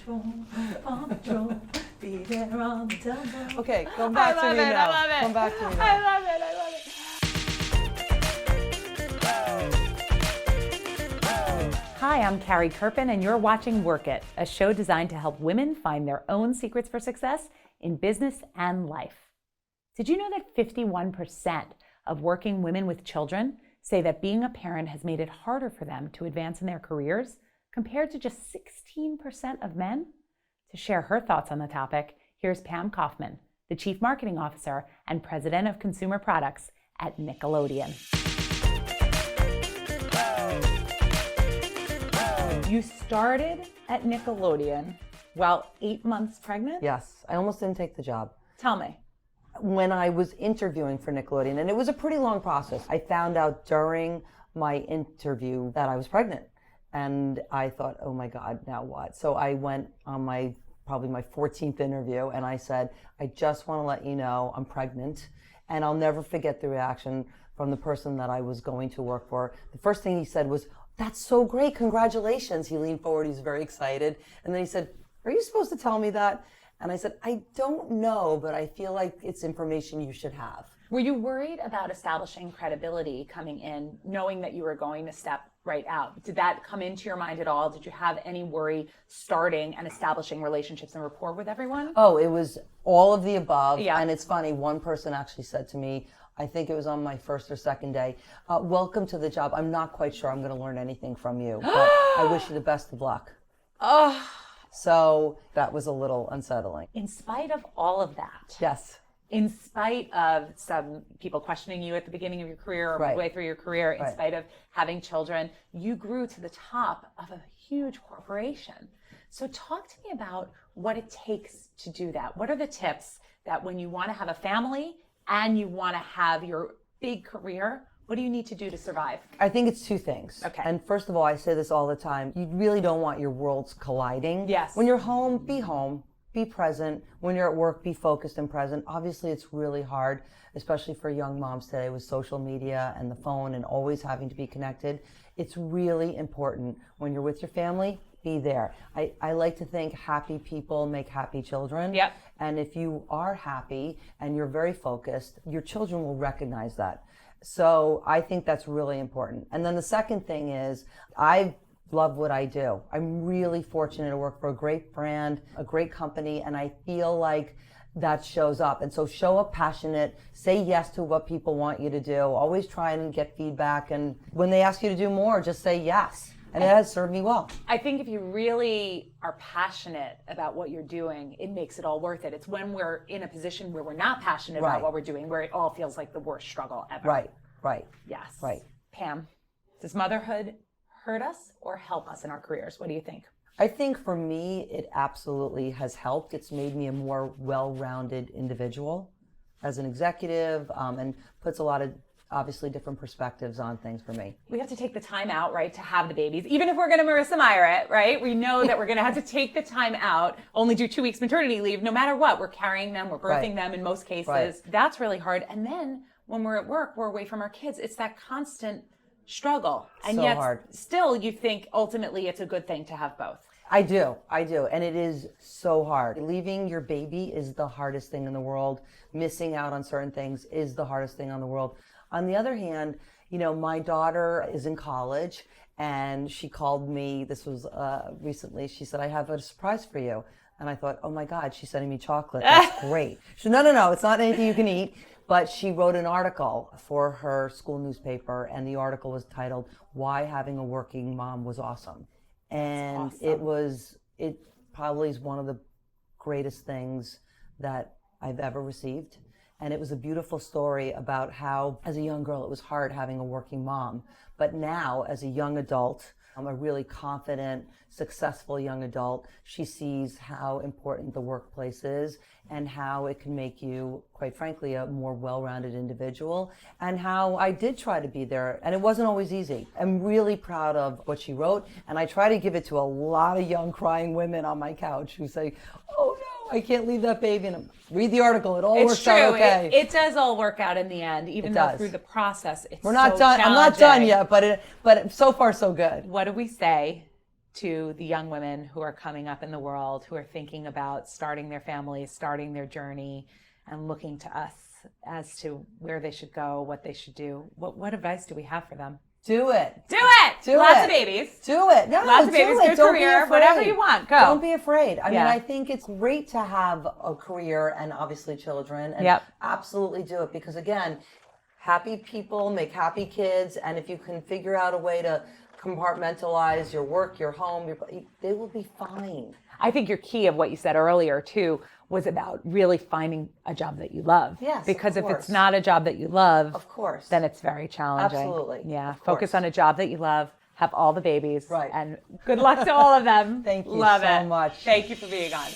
Paw Patrol, be there on the telephone. Okay, come back to me now. I love it. Come back to me now. I love it. Hi, I'm Carrie Kerpen, and you're watching Work It, a show designed to help women find their own secrets for success in business and life. Did you know that 51% of working women with children say that being a parent has made it harder for them to advance in their careers, compared to just 16% of men? To share her thoughts on the topic, here's Pam Kaufman, the Chief Marketing Officer and President of Consumer Products at Nickelodeon. You started at Nickelodeon while 8 months pregnant? Yes, I almost didn't take the job. Tell me. When I was interviewing for Nickelodeon, and it was a pretty long process, I found out during my interview that I was pregnant. And I thought, oh my God, now what? So I went on probably my 14th interview, and I said, I just want to let you know I'm pregnant. And I'll never forget the reaction from the person that I was going to work for. The first thing he said was, that's so great, congratulations. He leaned forward, he's very excited. And then he said, are you supposed to tell me that? And I said, I don't know, but I feel like it's information you should have. Were you worried about establishing credibility coming in, knowing that you were going to step right out? Did that come into your mind at all? Did you have any worry starting and establishing relationships and rapport with everyone? Oh, it was all of the above. Yeah. And it's funny, one person actually said to me, I think it was on my first or second day, welcome to the job. I'm not quite sure I'm going to learn anything from you, but I wish you the best of luck. Oh. So that was a little unsettling. In spite of all of that. Yes. In spite of some people questioning you at the beginning of your career or midway through your career, in spite of having children, you grew to the top of a huge corporation. So talk to me about what it takes to do that. What are the tips that when you want to have a family and you want to have your big career, what do you need to do to survive? I think it's two things. Okay. And first of all, I say this all the time, you really don't want your worlds colliding. Yes. When you're home, be present. When you're at work, be focused and present. Obviously, it's really hard, especially for young moms today with social media and the phone and always having to be connected. It's really important when you're with your family, be there. I like to think happy people make happy children. Yep. And if you are happy and you're very focused, your children will recognize that. So I think that's really important. And then the second thing is, I love what I do. I'm really fortunate to work for a great brand, a great company, and I feel like that shows up. And so show up passionate, say yes to what people want you to do, always try and get feedback. And when they ask you to do more, just say yes. And it has served me well. I think if you really are passionate about what you're doing, it makes it all worth it. It's when we're in a position where we're not passionate about what we're doing, where it all feels like the worst struggle ever. Right. Yes. Right. Pam, does motherhood hurt us or help us in our careers? What do you think? I think for me, it absolutely has helped. It's made me a more well-rounded individual as an executive, and puts a lot of obviously different perspectives on things for me. We have to take the time out, right, to have the babies. Even if we're going to Marissa Meyer it, right? We know that we're going to have to take the time out, only do 2 weeks maternity leave, no matter what. We're carrying them, we're birthing them in most cases. That's really hard. And then when we're at work, we're away from our kids. It's that constant struggle. And so yet hard. Still you think ultimately it's a good thing to have both. I do. And it is so hard. Leaving your baby is the hardest thing in the world. Missing out on certain things is the hardest thing in the world. On the other hand, my daughter is in college and she called me, this was recently, she said, I have a surprise for you. And I thought, oh my God, she's sending me chocolate. That's great. She said, no, it's not anything you can eat. But she wrote an article for her school newspaper, and the article was titled, Why Having a Working Mom Was Awesome. And it probably is one of the greatest things that I've ever received. And it was a beautiful story about how, as a young girl, it was hard having a working mom. But now, as a young adult, I'm a really confident, successful young adult. She sees how important the workplace is and how it can make you, quite frankly, a more well-rounded individual, and how I did try to be there. And it wasn't always easy. I'm really proud of what she wrote, and I try to give it to a lot of young crying women on my couch who say, oh no, I can't leave that baby. And read the article, it all works out okay. It does all work out in the end, even though through the process it's We're not so done. I'm not done yet, but so far so good. What do we say to the young women who are coming up in the world, who are thinking about starting their families, starting their journey, and looking to us as to where they should go, what they should do? What advice do we have for them? Do it. Do it! Do Lots it. of babies. Do it. No, Lots of do babies, it. good Don't be career, afraid. whatever you want, go. Don't be afraid. I mean, Yeah. I think it's great to have a career and obviously children. And Yep. absolutely do it because, again, happy people make happy kids. And if you can figure out a way to compartmentalize your work, your home, they will be fine. I think your key of what you said earlier, too, was about really finding a job that you love. Yes, because of if course. it's not a job that you love, Of course. then it's very challenging. Absolutely. Yeah. Of Focus course. on a job that you love, have all the babies. Right. And good luck to all of them. Thank you Love so it. much. Thank you for being on.